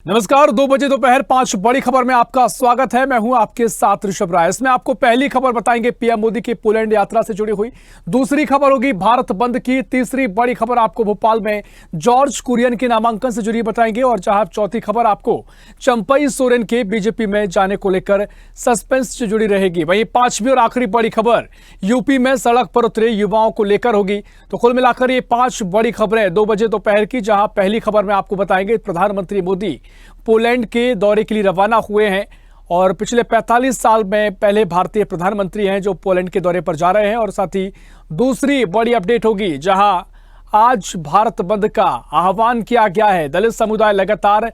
नमस्कार। 2 बजे दोपहर 5 बड़ी खबर में आपका स्वागत है। मैं हूं आपके साथ ऋषभ राय। इसमें आपको पहली खबर बताएंगे पीएम मोदी की पोलैंड यात्रा से जुड़ी हुई। दूसरी खबर होगी भारत बंद की। तीसरी बड़ी खबर आपको भोपाल में जॉर्ज कुरियन के नामांकन से जुड़ी बताएंगे। और जहां चौथी खबर आपको चंपई सोरेन के बीजेपी में जाने को लेकर सस्पेंस से जुड़ी रहेगी। वहीं पांचवी और आखिरी बड़ी खबर यूपी में सड़क पर उतरे युवाओं को लेकर होगी। तो कुल मिलाकर ये 5 बड़ी खबरें 2 बजे दोपहर की। जहां पहली खबर में आपको बताएंगे प्रधानमंत्री मोदी पोलैंड के दौरे के लिए रवाना हुए हैं और पिछले 45 साल में पहले भारतीय प्रधानमंत्री हैं जो पोलैंड के दौरे पर जा रहे हैं। और साथ ही दूसरी बड़ी अपडेट होगी जहां आज भारत बंद का आह्वान किया गया है। दलित समुदाय लगातार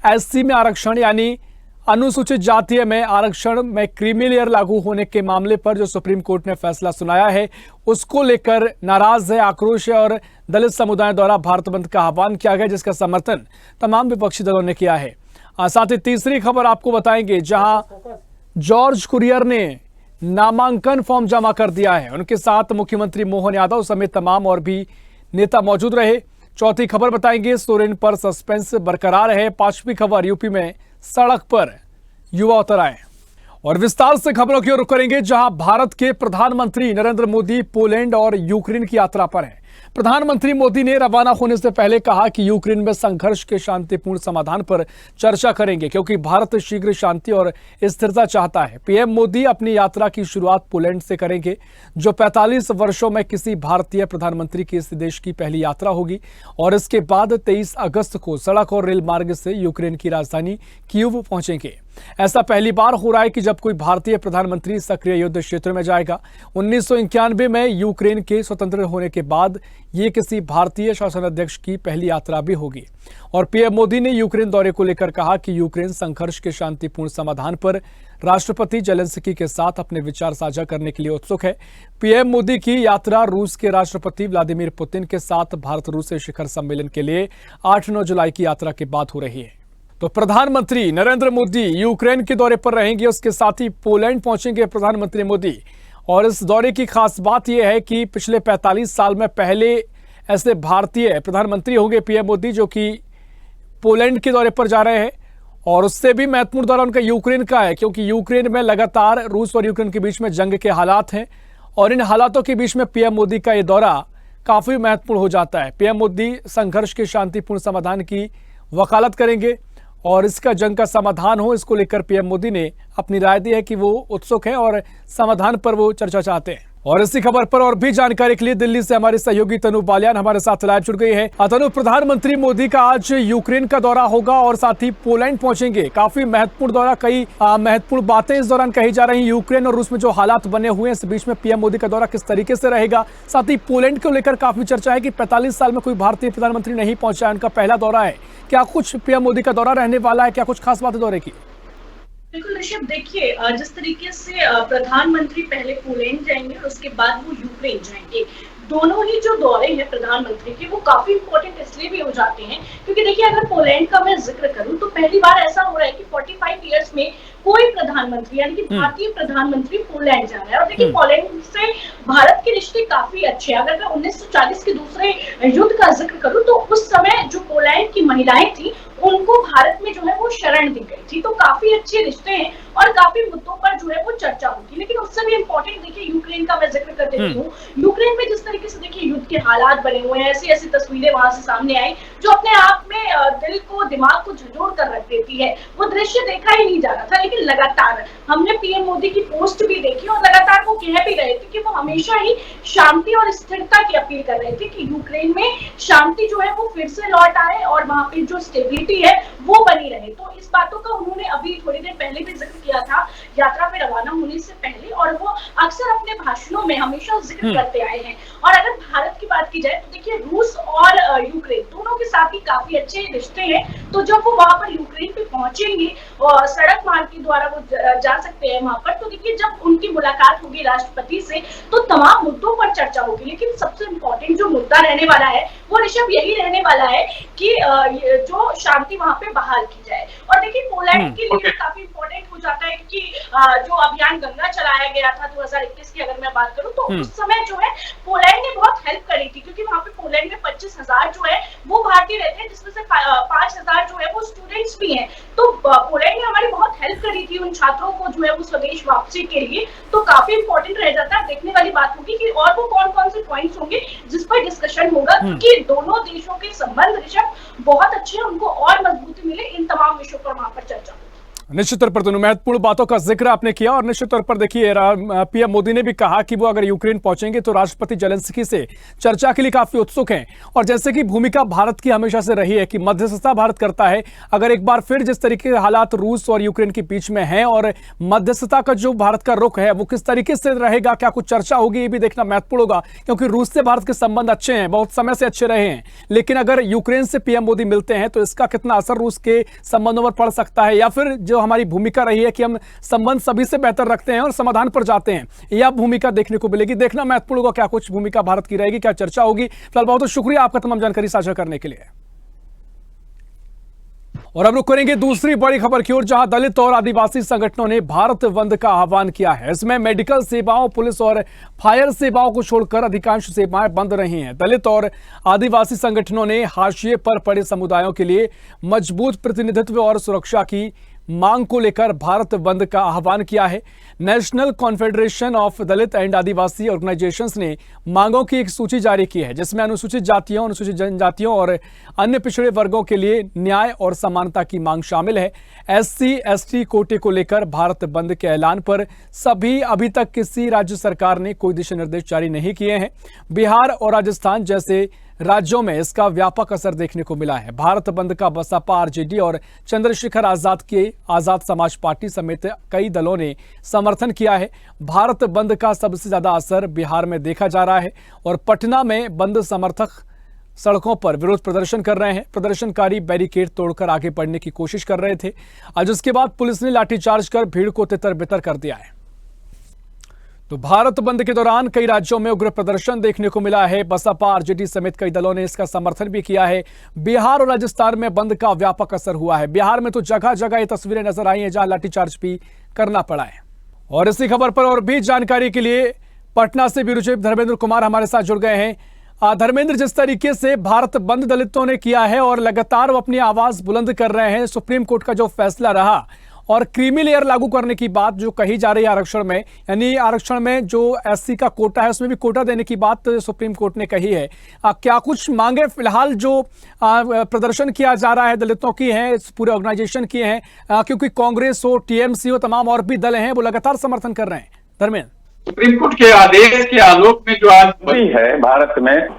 एससी में आरक्षण यानी अनुसूचित जातीय में आरक्षण में क्रीमी लेयर लागू होने के मामले पर जो सुप्रीम कोर्ट ने फैसला सुनाया है उसको लेकर नाराज है, आक्रोश है और दलित समुदाय द्वारा भारत बंद का आह्वान किया गया जिसका समर्थन तमाम विपक्षी दलों ने किया है। साथ ही तीसरी खबर आपको बताएंगे जहां जॉर्ज कुरियन ने नामांकन फॉर्म जमा कर दिया है। उनके साथ मुख्यमंत्री मोहन यादव समेत तमाम और भी नेता मौजूद रहे। चौथी खबर बताएंगे सोरेन पर सस्पेंस बरकरार है। पांचवी खबर यूपी में सड़क पर युवा उतर आए। और विस्तार से खबरों की ओर रुख करेंगे जहां भारत के प्रधानमंत्री नरेंद्र मोदी पोलैंड और यूक्रेन की यात्रा पर हैं। प्रधानमंत्री मोदी ने रवाना होने से पहले कहा कि यूक्रेन में संघर्ष के शांतिपूर्ण समाधान पर चर्चा करेंगे क्योंकि भारत शीघ्र शांति और स्थिरता चाहता है। पीएम मोदी अपनी यात्रा की शुरुआत पोलैंड से करेंगे जो 45 वर्षों में किसी भारतीय प्रधानमंत्री की इस देश की पहली यात्रा होगी। और इसके बाद 23 अगस्त को सड़क और रेल मार्ग से यूक्रेन की राजधानी कीव पहुंचेंगे। ऐसा पहली बार हो रहा है कि जब कोई भारतीय प्रधानमंत्री सक्रिय युद्ध क्षेत्र में जाएगा। 1991 में यूक्रेन के स्वतंत्र होने के बाद ये किसी भारतीय शासनाध्यक्ष की पहली यात्रा भी होगी। और पीएम मोदी ने यूक्रेन दौरे को लेकर कहा कि यूक्रेन संघर्ष के शांतिपूर्ण समाधान पर राष्ट्रपति जेलेंस्की के साथ अपने विचार साझा करने के लिए उत्सुक है। पीएम मोदी की यात्रा रूस के राष्ट्रपति व्लादिमीर पुतिन के साथ भारत रूस शिखर सम्मेलन के लिए 8-9 जुलाई की यात्रा के बाद हो रही है। तो प्रधानमंत्री नरेंद्र मोदी यूक्रेन के दौरे पर रहेंगे, उसके साथ ही पोलैंड पहुंचेंगे प्रधानमंत्री मोदी। और इस दौरे की खास बात यह है कि पिछले 45 साल में पहले ऐसे भारतीय प्रधानमंत्री होंगे पीएम मोदी जो कि पोलैंड के दौरे पर जा रहे हैं। और उससे भी महत्वपूर्ण दौरा उनका यूक्रेन का है क्योंकि यूक्रेन में लगातार रूस और यूक्रेन के बीच में जंग के हालात हैं और इन हालातों के बीच में पीएम मोदी का यह दौरा काफी महत्वपूर्ण हो जाता है। पीएम मोदी संघर्ष के शांतिपूर्ण समाधान की वकालत करेंगे और इसका जंग का समाधान हो इसको लेकर पीएम मोदी ने अपनी राय दी है कि वो उत्सुक हैं और समाधान पर वो चर्चा चाहते हैं। और इसी खबर पर और भी जानकारी के लिए दिल्ली से हमारे सहयोगी तनु बालियान हमारे साथ लाइव जुड़ गई है। तनु, प्रधानमंत्री मोदी का आज यूक्रेन का दौरा होगा और साथ ही पोलैंड पहुंचेंगे। काफी महत्वपूर्ण दौरा, कई महत्वपूर्ण बातें इस दौरान कही जा रही हैं। यूक्रेन और रूस में जो हालात बने हुए हैं इस बीच में पीएम मोदी का दौरा किस तरीके से रहेगा। साथ ही पोलैंड को लेकर काफी चर्चा है कि 45 साल में कोई भारतीय प्रधानमंत्री नहीं पहुंचा है, उनका पहला दौरा है। क्या कुछ पीएम मोदी का दौरा रहने वाला है, क्या कुछ खास बातें दौरे की? बिल्कुल ऋषभ, देखिए जिस तरीके से प्रधानमंत्री पहले पोलैंड जाएंगे और उसके बाद वो यूक्रेन जाएंगे। दोनों ही जो दौरे हैं प्रधानमंत्री के वो काफी इंपॉर्टेंट इसलिए भी हो जाते हैं क्योंकि देखिए अगर पोलैंड का मैं जिक्र करूं तो पहली बार ऐसा हो रहा है कि 45 इयर्स में कोई प्रधानमंत्री यानी कि भारतीय प्रधानमंत्री पोलैंड जा रहा है। और देखिए पोलैंड से भारत के रिश्ते काफी अच्छे हैं। अगर मैं 1940 के दूसरे युद्ध का जिक्र करूं तो उस समय जो पोलैंड की महिलाएं थी उनको भारत में जो है वो शरण दी गई थी। तो काफी अच्छे रिश्ते हैं और काफी मुद्दों पर जो है वो चर्चा होगी। लेकिन उससे भी इम्पोर्टेंट देखिए यूक्रेन का मैं जिक्र कर देती हूँ। यूक्रेन में जिस तरीके से देखिए युद्ध के हालात बने हुए हैं, ऐसी ऐसी तस्वीरें वहां से सामने आई जो अपने आप में दिल को दिमाग को झंझोड़ कर रख देती है। वो दृश्य देखा ही नहीं जा रहा था लेकिन लगातार हमने पीएम मोदी की पोस्ट भी देखी और लगातार वो कह भी रहे थे कि वो हमेशा ही शांति और स्थिरता की अपील कर रहे थे कि यूक्रेन में शांति जो है वो फिर से लौट आए और वहां पे जो स्टेबिलिटी है वो बनी रहे। तो इस बातों का उन्होंने अभी थोड़ी देर पहले भी जिक्र किया था यात्रा पे रवाना होने से पहले और वो अक्सर अपने भाषणों में हमेशा जिक्र करते आए हैं। और अगर भारत की बात की जाए तो देखिए रूस और यूक्रेन दोनों के साथ ही काफी अच्छे रिश्ते हैं। तो जब वो वहां पर यूक्रेन पे पहुंचेंगे और सड़क मार्ग के द्वारा वो जा सकते हैं वहां पर, तो देखिए जब उनकी मुलाकात होगी राष्ट्रपति से तो तमाम मुद्दों पर चर्चा होगी। लेकिन सबसे इम्पोर्टेंट जो मुद्दा रहने वाला है वो ऋषभ यही रहने वाला है कि जो शांति वहां पे में बहाल की जाए। और देखिए पोलैंड के लिए काफी इंपॉर्टेंट हो जाता है क्योंकि जो अभियान गंगा चलाया गया था 2021 की अगर मैं बात करूं तो उस समय जो है पोलैंड ने बहुत हेल्प करी थी, क्योंकि वहां पे पोलैंड में 25,000 जो है वो भारतीय रहते हैं, जिसमें से 5,000 जो है वो स्टूडेंट्स भी हैं। तो पोलैंड ने हमारी बहुत हेल्प करी थी उन छात्रों को जो है वो स्वदेश वापसी के लिए। तो काफी इंपॉर्टेंट रह जाता है। देखने वाली बात होगी कि और वो कौन कौन से पॉइंट्स होंगे जिस पर डिस्कशन होगा, क्योंकि दोनों देशों के संबंध ऋषभ बहुत अच्छे हैं, उनको और मजबूती मिले, इन तमाम विषयों पर वहां पर चर्चा होगी। निश्चित तौर पर दोनों महत्वपूर्ण बातों का जिक्र आपने किया और निश्चित तौर पर देखिए पीएम मोदी ने भी कहा कि वो अगर यूक्रेन पहुंचेंगे तो राष्ट्रपति जेलेंस्की से चर्चा के लिए काफी उत्सुक हैं। और जैसे कि भूमिका भारत की हमेशा से रही है कि मध्यस्थता भारत करता है, अगर एक बार फिर जिस तरीके के हालात रूस और यूक्रेन के बीच में हैं और मध्यस्थता का जो भारत का रुख है वो किस तरीके से रहेगा, क्या कुछ चर्चा होगी, ये भी देखना महत्वपूर्ण होगा। क्योंकि रूस से भारत के संबंध अच्छे हैं, बहुत समय से अच्छे रहे हैं, लेकिन अगर यूक्रेन से पीएम मोदी मिलते हैं तो इसका कितना असर रूस के संबंधों पर पड़ सकता है, या फिर जो हमारी भूमिका रही है कि हम संबंध सभी से बेहतर रखते हैं और समाधान पर जाते हैं, यह भूमिका देखने को मिलेगी। देखना महत्वपूर्ण होगा क्या कुछ भूमिका भारत की रहेगी, क्या चर्चा होगी। फिलहाल बहुत बहुत शुक्रिया आपका तमाम जानकारी साझा करने के लिए। और अब रुक करेंगे दूसरी बड़ी खबर की ओर, जहां दलित और आदिवासी संगठनों ने भारत बंद का आह्वान किया है। इसमें मेडिकल सेवाओं, पुलिस और फायर सेवाओं को छोड़कर अधिकांश सेवाएं बंद रही हैं। दलित और आदिवासी संगठनों ने हाशिए पर पड़े समुदायों के लिए मजबूत प्रतिनिधित्व और सुरक्षा की मांग को लेकर भारत बंद का आह्वान किया है। National confederation of Dalit and Adivasi organisations ने मांगों की एक सूची जारी की है, जिसमें अनुसूचित जातियों, अनुसूचित जनजातियों और अन्य पिछड़े वर्गों के लिए न्याय और समानता की मांग शामिल है। SC/ST कोटे को लेकर भारत बंद के ऐलान पर अभी तक किसी राज्य सरकार ने कोई दिशा निर्देश जारी नहीं किए हैं। बिहार और राजस्थान जैसे राज्यों में इसका व्यापक असर देखने को मिला है। भारत बंद का बसपा, RJD और चंद्रशेखर आजाद के आजाद समाज पार्टी समेत कई दलों ने समर्थन किया है। भारत बंद का सबसे ज्यादा असर बिहार में देखा जा रहा है और पटना में बंद समर्थक सड़कों पर विरोध प्रदर्शन कर रहे हैं। प्रदर्शनकारी बैरिकेड तोड़कर आगे बढ़ने की कोशिश कर रहे थे। आज उसके बाद पुलिस ने लाठीचार्ज कर भीड़ को तितर-बितर कर दिया है। तो भारत बंद के दौरान कई राज्यों में उग्र प्रदर्शन देखने को मिला है। बसपा, RJD समेत कई दलों ने इसका समर्थन भी किया है। बिहार और राजस्थान में बंद का व्यापक असर हुआ है। बिहार में तो जगह जगह ये तस्वीरें नजर आई हैं जहां लाठीचार्ज भी करना पड़ा है। और इसी खबर पर और भी जानकारी के लिए पटना से ब्यूरो चीफ धर्मेंद्र कुमार हमारे साथ जुड़ गए हैं। धर्मेंद्र, जिस तरीके से भारत बंद दलितों ने किया है और लगातार वो अपनी आवाज बुलंद कर रहे हैं, सुप्रीम कोर्ट का जो फैसला रहा और क्रीमी लेयर लागू करने की बात जो कही जा रही है आरक्षण में, यानी आरक्षण में जो SC का कोटा है उसमें भी कोटा देने की बात सुप्रीम कोर्ट ने कही है। क्या कुछ मांगे फिलहाल जो प्रदर्शन किया जा रहा है दलितों की हैं, इस पूरे ऑर्गेनाइजेशन की हैं, क्योंकि कांग्रेस हो, TMC हो, तमाम और भी दल हैं, वो लगातार समर्थन कर रहे हैं। धर्मेंद्र, सुप्रीम कोर्ट के आदेश के आलोक में जो आज बड़ी है भारत में,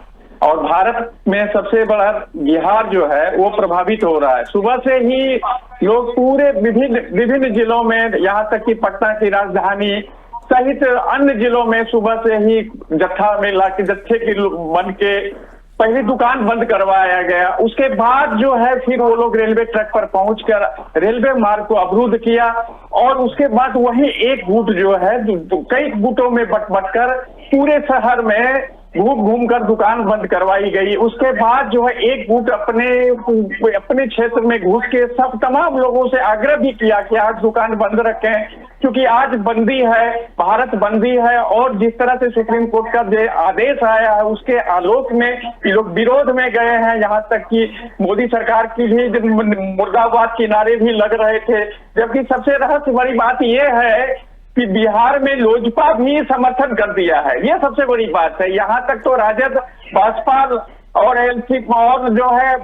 और भारत में सबसे बड़ा बिहार जो है वो प्रभावित हो रहा है। सुबह से ही लोग पूरे विभिन्न जिलों में, यहाँ तक कि पटना की राजधानी सहित अन्य जिलों में सुबह से ही जत्थे की बन के पहली दुकान बंद करवाया गया। उसके बाद जो है फिर वो लोग रेलवे ट्रैक पर पहुंचकर रेलवे मार्ग को अवरुद्ध किया और उसके बाद वही एक गुट जो है कई गुटों में बंटकर पूरे शहर में घूम कर दुकान बंद करवाई गई। उसके बाद जो है एक गुट अपने क्षेत्र में घुस के सब तमाम लोगों से आग्रह भी किया कि आज दुकान बंद रखें, क्योंकि आज बंदी है, भारत बंदी है। और जिस तरह से सुप्रीम कोर्ट का आदेश आया है उसके आलोक में लोग विरोध में गए हैं। यहाँ तक कि मोदी सरकार की भी मुर्दाबाद के नारे भी लग रहे थे। जबकि सबसे रहस्य बड़ी बात यह है कि बिहार में लोजपा भी समर्थन कर दिया है। यह सबसे बड़ी बात है। यहाँ तक तो राजद, भाजपा और LP और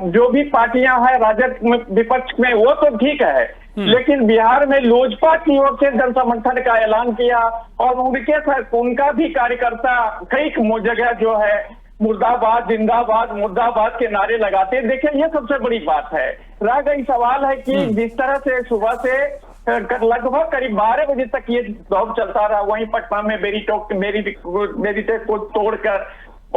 जो भी पार्टियां हैं राजद विपक्ष में, वो तो ठीक है, लेकिन बिहार में लोजपा की ओर से जन समर्थन का ऐलान किया और उनका भी कार्यकर्ता कई जगह जो है मुर्दाबाद, जिंदाबाद, मुर्दाबाद के नारे लगाते। देखिए ये सबसे बड़ी बात है। रह गई सवाल है कि जिस तरह से सुबह से लगभग करीब 12 बजे तक ये दौड़ चलता रहा, वहीं पटना में बैरिकेड को तोड़कर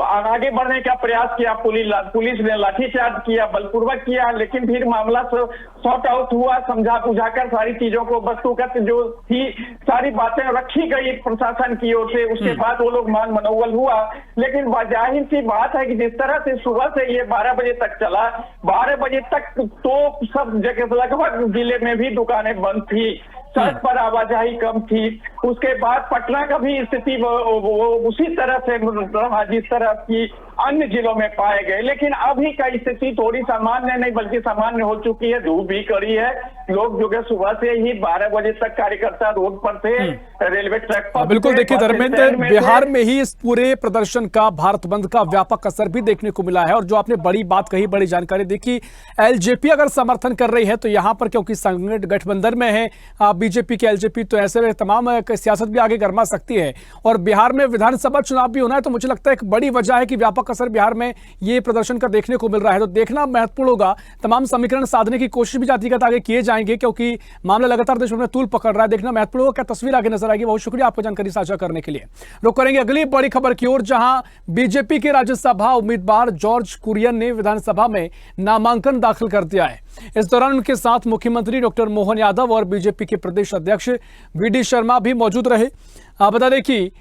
आगे बढ़ने का प्रयास किया, पुलिस ने लाठीचार्ज किया, बलपूर्वक किया, लेकिन फिर मामला सॉर्ट आउट हुआ, समझा बुझाकर सारी चीजों को वस्तुगत जो थी सारी बातें रखी गई प्रशासन की ओर से। उसके बाद वो लोग मान मनोबल हुआ। लेकिन जाहिर सी बात है कि जिस तरह से सुबह से ये 12 बजे तक चला, 12 बजे तक तो सब जगह लगभग जिले में भी दुकानें बंद थी, सड़क पर आवाजाही कम थी। उसके बाद पटना का भी स्थिति वो उसी तरह से रहा जिस तरह की अन्य जिलों में पाए गए। लेकिन अभी का स्थिति थोड़ी सामान्य नहीं बल्कि सामान्य हो चुकी है। धूप भी कड़ी है, लोग जो है सुबह से ही 12 बजे तक कार्यकर्ता रोड पर थे, रेलवे ट्रैक पर। बिल्कुल, देखिए धर्मेंद्र, बिहार में ही इस पूरे प्रदर्शन का, भारत बंद का व्यापक असर भी देखने को मिला है। और जो आपने बड़ी बात कही, बड़ी जानकारी देखी, एलजेपी अगर समर्थन कर रही है तो यहाँ पर क्योंकि गठबंधन में है बीजेपी के एलजेपी, तो ऐसे में तमाम सियासत भी आगे गर्मा सकती है। और बिहार में विधानसभा चुनाव भी होना है, तो मुझे लगता है एक बड़ी वजह है कि व्यापक असर बिहार में ये प्रदर्शन का देखने को मिल रहा है। तो देखना महत्वपूर्ण होगा। तमाम समीकरण साधने की कोशिश भी जातिगत आगे किए जाएंगे क्योंकि मामला लगातार देश में तूल पकड़ रहा है। देखना महत्वपूर्ण होगा क्या तस्वीर आगे नजर आएगी। बहुत शुक्रिया आपको जानकारी साझा करने के लिए। रुक करेंगे अगली बड़ी खबर की ओर, जहां बीजेपी के राज्यसभा उम्मीदवार जॉर्ज कुरियन ने विधानसभा में नामांकन दाखिल कर दिया है। इस दौरान उनके साथ मुख्यमंत्री डॉक्टर मोहन यादव और बीजेपी के प्रदेश अध्यक्ष वी.डी. शर्मा भी मौजूद रहे। आप बता दें कि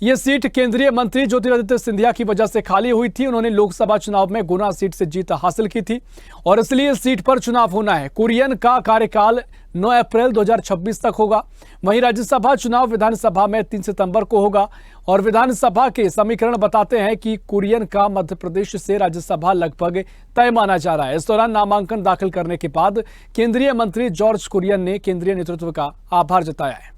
यह सीट केंद्रीय मंत्री ज्योतिरादित्य सिंधिया की वजह से खाली हुई थी। उन्होंने लोकसभा चुनाव में गुना सीट से जीत हासिल की थी और इसलिए इस सीट पर चुनाव होना है। कुरियन का कार्यकाल 9 अप्रैल 2026 तक होगा। वहीं राज्यसभा चुनाव विधानसभा में 3 सितंबर को होगा। और विधानसभा के समीकरण बताते हैं कि कुरियन का मध्य प्रदेश से राज्यसभा लगभग तय माना जा रहा है। इस दौरान नामांकन दाखिल करने के बाद केंद्रीय मंत्री जॉर्ज कुरियन ने केंद्रीय नेतृत्व का आभार जताया है।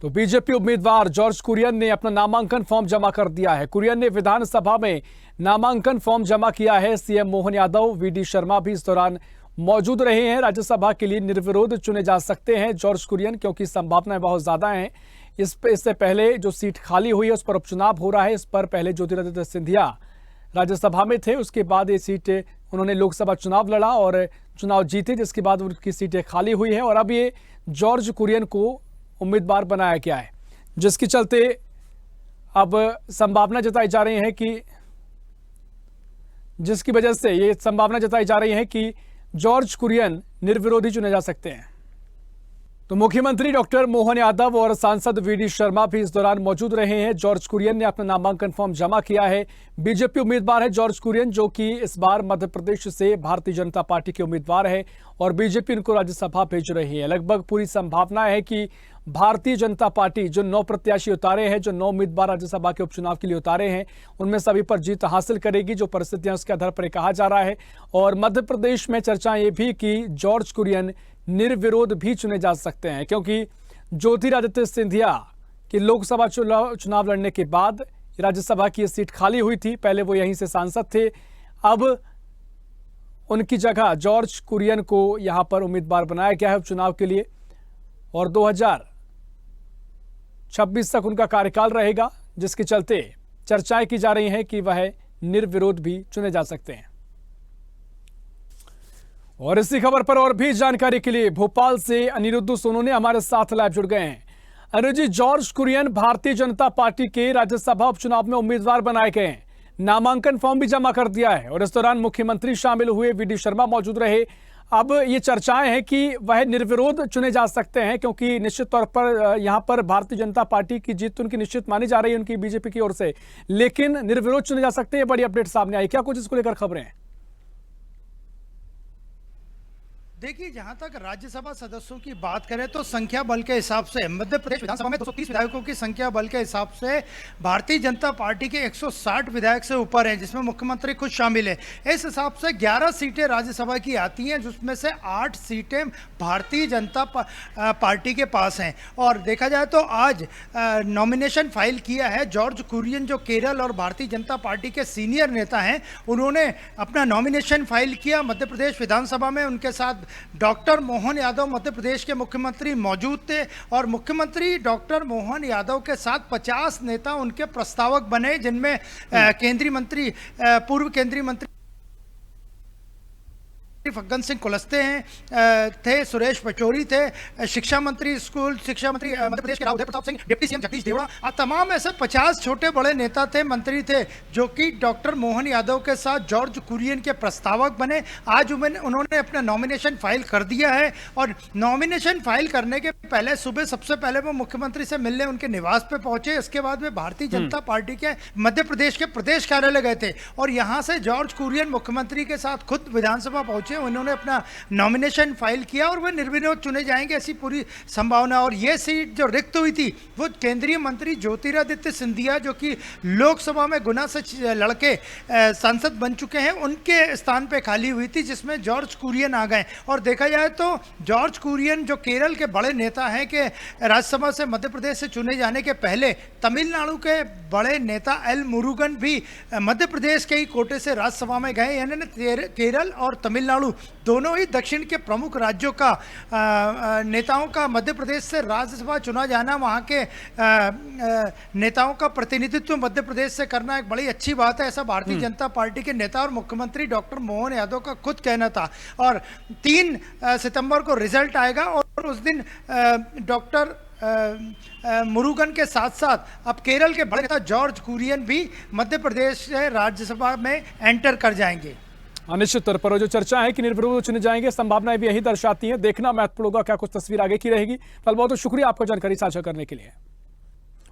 तो बीजेपी उम्मीदवार जॉर्ज कुरियन ने अपना नामांकन फॉर्म जमा कर दिया है। कुरियन ने विधानसभा में नामांकन फॉर्म जमा किया है। CM Mohan Yadav, V D. शर्मा भी इस दौरान मौजूद रहे हैं। राज्यसभा के लिए निर्विरोध चुने जा सकते हैं जॉर्ज कुरियन, क्योंकि संभावनाएं बहुत ज्यादा हैं। इससे पहले जो सीट खाली हुई है उस पर उपचुनाव हो रहा है। इस पर पहले ज्योतिरादित्य सिंधिया राज्यसभा में थे, उसके बाद ये सीट उन्होंने लोकसभा चुनाव लड़ा और चुनाव जीते, जिसके बाद उनकी सीटें खाली हुई है। और अब ये जॉर्ज कुरियन को उम्मीदवार बनाया गया है, जिसके चलते अब संभावना जताई जा रही है कि जिसकी वजह से ये संभावना जताई जा रही है कि जॉर्ज कुरियन निर्विरोधी चुने जा सकते हैं। तो मुख्यमंत्री डॉक्टर मोहन यादव और सांसद वी.डी. शर्मा भी इस दौरान मौजूद रहे हैं। जॉर्ज कुरियन ने अपना नामांकन फॉर्म जमा किया है। बीजेपी उम्मीदवार है जॉर्ज कुरियन, जो कि इस बार मध्य प्रदेश से भारतीय जनता पार्टी के उम्मीदवार है और बीजेपी उनको राज्यसभा भेज रही है। लगभग पूरी संभावना है कि भारतीय जनता पार्टी जो 9 प्रत्याशी उतारे हैं, जो 9 उम्मीदवार राज्यसभा के उपचुनाव के लिए उतारे हैं, उनमें सभी पर जीत हासिल करेगी। जो परिस्थितियां उसके आधार पर कहा जा रहा है। और मध्य प्रदेश में चर्चा ये भी कि जॉर्ज कुरियन निर्विरोध भी चुने जा सकते हैं, क्योंकि ज्योतिरादित्य सिंधिया की लोकसभा चुनाव लड़ने के बाद राज्यसभा की सीट खाली हुई थी। पहले वो यहीं से सांसद थे, अब उनकी जगह जॉर्ज कुरियन को यहां पर उम्मीदवार बनाया गया है उपचुनाव के लिए। और 2026 तक उनका कार्यकाल रहेगा, जिसके चलते चर्चाएं की जा रही हैं कि वह निर्विरोध भी चुने जा सकते हैं। और इसी खबर पर और भी जानकारी के लिए भोपाल से अनिरुद्ध सोनू ने हमारे साथ लाइव जुड़ गए हैं। अनिरुद्ध जी, जॉर्ज कुरियन भारतीय जनता पार्टी के राज्यसभा उपचुनाव में उम्मीदवार बनाए गए हैं, नामांकन फॉर्म भी जमा कर दिया है और इस दौरान मुख्यमंत्री शामिल हुए, वी.डी. शर्मा मौजूद रहे। अब ये चर्चाएं हैं कि वह निर्विरोध चुने जा सकते हैं, क्योंकि निश्चित तौर पर यहां पर भारतीय जनता पार्टी की जीत उनकी निश्चित मानी जा रही है उनकी बीजेपी की ओर से, लेकिन निर्विरोध चुने जा सकते हैं। बड़ी अपडेट सामने आई, क्या कुछ इसको लेकर खबरें हैं? देखिए, जहां तक राज्यसभा सदस्यों की बात करें तो संख्या बल के हिसाब से मध्य प्रदेश विधानसभा में 230 विधायकों की संख्या बल के हिसाब से भारतीय जनता पार्टी के 160 विधायक से ऊपर हैं, जिसमें मुख्यमंत्री खुद शामिल है। इस हिसाब से 11 सीटें राज्यसभा की आती हैं, जिसमें से 8 सीटें भारतीय जनता पार्टी के पास हैं। और देखा जाए तो आज नॉमिनेशन फाइल किया है जॉर्ज कुरियन, जो केरल और भारतीय जनता पार्टी के सीनियर नेता हैं। उन्होंने अपना नॉमिनेशन फाइल किया मध्य प्रदेश विधानसभा में। उनके साथ डॉक्टर मोहन यादव मध्य प्रदेश के मुख्यमंत्री मौजूद थे और मुख्यमंत्री डॉक्टर मोहन यादव के साथ 50 नेता उनके प्रस्तावक बने, जिनमें केंद्रीय मंत्री पूर्व केंद्रीय मंत्री फग्गन सिंह कुलस्ते थे, सुरेश पचौरी थे, शिक्षा मंत्री मध्य प्रदेश के राव उदय प्रताप सिंह, डिप्टी सीएम जगदीश देवड़ा, तमाम ऐसे 50 छोटे बड़े नेता थे, मंत्री थे, जो कि डॉक्टर मोहन यादव के साथ जॉर्ज कुरियन के प्रस्तावक बने। आज उन्होंने अपना नॉमिनेशन फाइल कर दिया है और नॉमिनेशन फाइल करने के पहले सुबह सबसे पहले वो मुख्यमंत्री से मिलने उनके निवास पे पहुंचे। इसके बाद वे भारतीय जनता पार्टी के मध्य प्रदेश के प्रदेश कार्यालय गए थे और यहां से जॉर्ज कुरियन मुख्यमंत्री के साथ खुद विधानसभा पहुंचे। उन्होंने अपना नॉमिनेशन फाइल किया और वे निर्विरोध चुने जाएंगे, ऐसी पूरी संभावना। और ये सीट जो रिक्त हुई थी वो केंद्रीय मंत्री ज्योतिरादित्य सिंधिया, जो कि लोकसभा में गुना से लड़के सांसद बन चुके हैं, उनके स्थान पे खाली हुई थी, जिसमें जॉर्ज कुरियन आ गए। और देखा जाए तो जॉर्ज कुरियन जो केरल के बड़े नेता हैं कि राज्यसभा से मध्य प्रदेश से चुने जाने के पहले तमिलनाडु के बड़े नेता एल मुरुगन भी मध्य प्रदेश के ही कोटे से राज्यसभा में गए। यानी केरल और तमिलनाडु दोनों ही दक्षिण के प्रमुख राज्यों का नेताओं का मध्य प्रदेश से राज्यसभा चुना जाना, वहां के नेताओं का प्रतिनिधित्व मध्य प्रदेश से करना एक बड़ी अच्छी बात है, ऐसा भारतीय जनता पार्टी के नेता और मुख्यमंत्री डॉक्टर मोहन यादव का खुद कहना था। और 3 सितंबर को रिजल्ट आएगा और उस दिन डॉक्टर मुरुगन के साथ साथ अब केरल के बड़े नेता जॉर्ज कुरियन भी मध्य प्रदेश से राज्यसभा में एंटर कर जाएंगे। निश्चित तौर पर जो चर्चा है कि निर्विरोध चुने जाएंगे, संभावनाएं भी यही दर्शाती हैं। देखना महत्वपूर्ण होगा क्या कुछ तस्वीर आगे की रहेगी। फिलहाल बहुत शुक्रिया आपका जानकारी साझा करने के लिए।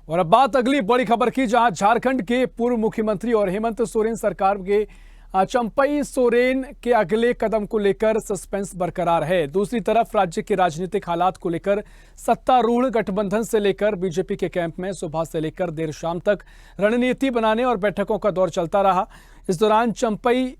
और अब बात अगली बड़ी खबर की, जहां झारखंड के पूर्व मुख्यमंत्री और हेमंत सोरेन सरकार के चंपई सोरेन के अगले कदम को लेकर सस्पेंस बरकरार है। दूसरी तरफ राज्य के राजनीतिक हालात को लेकर सत्तारूढ़ गठबंधन से लेकर बीजेपी के कैंप में सुबह से लेकर देर शाम तक रणनीति बनाने और बैठकों का दौर चलता रहा। इस दौरान चंपई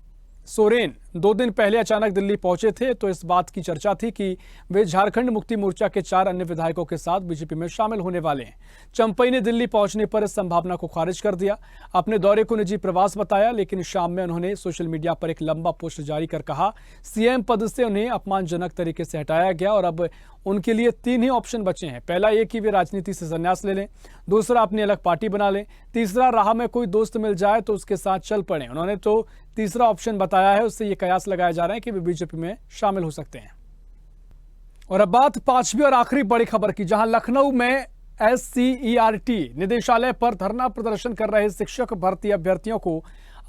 सोरेन 2 दिन पहले अचानक दिल्ली पहुंचे थे, तो इस बात की चर्चा थी कि वे झारखंड मुक्ति मोर्चा के 4 अन्य विधायकों के साथ बीजेपी में शामिल होने वाले हैं। चंपई ने दिल्ली पहुंचने पर इस संभावना को खारिज कर दिया, अपने दौरे को निजी प्रवास बताया, लेकिन शाम में उन्होंने सोशल मीडिया पर एक लंबा पोस्ट जारी कर कहा सीएम पद से उन्हें अपमानजनक तरीके से हटाया गया और अब उनके लिए 3 ही ऑप्शन बचे हैं। पहला ये कि वे राजनीति से संन्यास ले लें, दूसरा अपनी अलग पार्टी बना लें, तीसरा राह में कोई दोस्त मिल जाए तो उसके साथ चल पड़े। उन्होंने तो तीसरा ऑप्शन बताया है, उससे ये कयास लगाया जा रहा है कि वे बीजेपी में शामिल हो सकते हैं। और अब बात 5वीं और आखिरी बड़ी खबर की, जहां लखनऊ में SCERT निदेशालय पर धरना प्रदर्शन कर रहे शिक्षक भर्ती अभ्यर्थियों को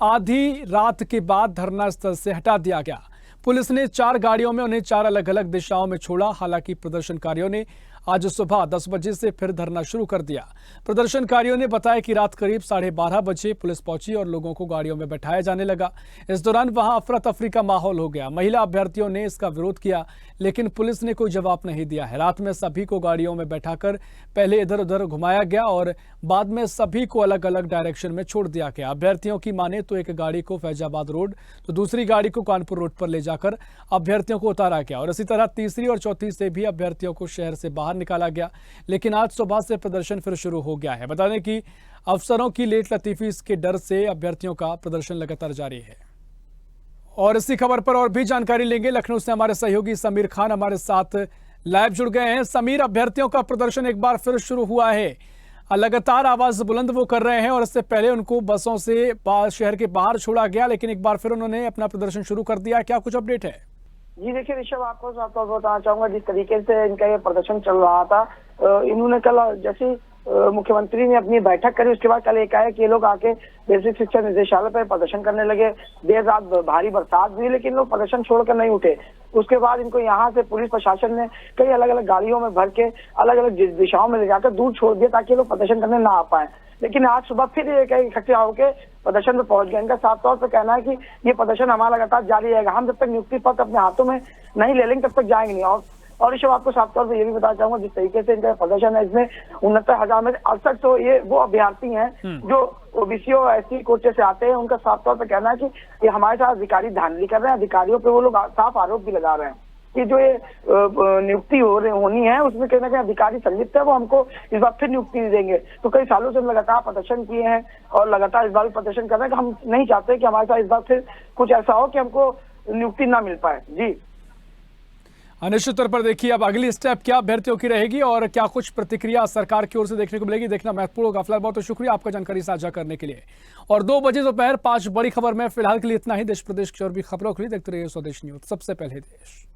आधी रात के बाद धरना स्थल से हटा दिया गया। पुलिस ने 4 गाड़ियों में उन्हें 4 अलग अलग दिशाओं में छोड़ा। हालांकि प्रदर्शनकारियों ने आज सुबह 10 बजे से फिर धरना शुरू कर दिया। प्रदर्शनकारियों ने बताया कि रात करीब 12:30 बजे पुलिस पहुंची और लोगों को गाड़ियों में बैठाया जाने लगा। इस दौरान वहां अफरा तफरी का माहौल हो गया। महिला अभ्यर्थियों ने इसका विरोध किया, लेकिन पुलिस ने कोई जवाब नहीं दिया है। रात में सभी को गाड़ियों में बैठाकर पहले इधर उधर घुमाया गया और बाद में सभी को अलग अलग डायरेक्शन में छोड़ दिया गया। अभ्यर्थियों की माने तो एक गाड़ी को फैजाबाद रोड तो दूसरी गाड़ी को कानपुर रोड पर ले जाकर अभ्यर्थियों को उतारा गया और इसी तरह तीसरी और चौथी से भी अभ्यर्थियों को शहर से बाहर निकाला गया। लेकिन आज सुबह से प्रदर्शन फिर शुरू हो गया है। बता दें कि अफसरों की लेट लतीफी के डर से अभ्यर्थियों का प्रदर्शन लगातार जारी है। और इसी खबर पर और भी जानकारी लेंगे। लखनऊ से हमारे सहयोगी समीर खान हमारे साथ लाइव जुड़ गए हैं। समीर, अभ्यर्थियों का प्रदर्शन एक बार फिर शुरू हुआ है, लगातार आवाज बुलंद वो कर रहे हैं और इससे पहले उनको बसों से शहर के बाहर छोड़ा गया, लेकिन एक बार फिर उन्होंने अपना प्रदर्शन शुरू कर दिया। क्या कुछ अपडेट है? जी देखिए ऋषभ, आपको साफ तौर पर बताना चाहूंगा, जिस तरीके से इनका ये प्रदर्शन चल रहा था, इन्होंने कल जैसे मुख्यमंत्री ने अपनी बैठक करी, उसके बाद कल एक आया कि ये लोग आके बेसिक शिक्षा निदेशालय पर प्रदर्शन करने लगे। देर रात भारी बरसात हुई, लेकिन लोग प्रदर्शन छोड़कर नहीं उठे। उसके बाद इनको यहाँ से पुलिस प्रशासन ने कई अलग अलग गाड़ियों में भर के अलग अलग दिशाओं में ले जाकर दूर छोड़ दिया ताकि लोग प्रदर्शन करने ना आ पाए। लेकिन आज सुबह फिर इकट्ठे होकर प्रदर्शन में पहुंच गए। इनका साफ तौर पर कहना है कि ये प्रदर्शन हमारा लगातार जारी रहेगा, हम जब तक नियुक्ति पत्र अपने हाथों में नहीं ले लेंगे तब तक जाएंगे नहीं। और ऋषभ, आपको साफ तौर पर ये भी बताना चाहूंगा, जिस तरीके से इनका प्रदर्शन है, इसमें 69,000 में 68 तो ये वो अभ्यर्थी हैं जो ओबीसी और एससी कोटे से आते हैं। उनका साफ तौर पर कहना है कि ये हमारे साथ अधिकारी धांधली कर रहे हैं। अधिकारियों पे वो लोग साफ आरोप भी लगा रहे हैं कि जो ये नियुक्ति होनी है उसमें कहीं ना कहीं अधिकारी संलिप्त है, वो हमको इस बार फिर नियुक्ति देंगे। तो कई सालों से हम लगातार प्रदर्शन किए हैं और लगातार इस बार भी प्रदर्शन कर रहे हैं कि हम नहीं चाहते कि हमारे साथ इस बार फिर कुछ ऐसा हो कि हमको नियुक्ति ना मिल पाए। जी निश्चित तौर पर देखिए अब अगली स्टेप क्या अभ्यर्थियों की रहेगी और क्या कुछ प्रतिक्रिया सरकार की ओर से देखने को मिलेगी, देखना महत्वपूर्ण होगा। फिलहाल बहुत शुक्रिया आपका जानकारी साझा करने के लिए। और 2 बजे दोपहर 5 बड़ी खबर में फिलहाल के लिए इतना ही। देश प्रदेश की और भी खबरों के लिए देखते रहिए स्वदेश न्यूज, सबसे पहले देश।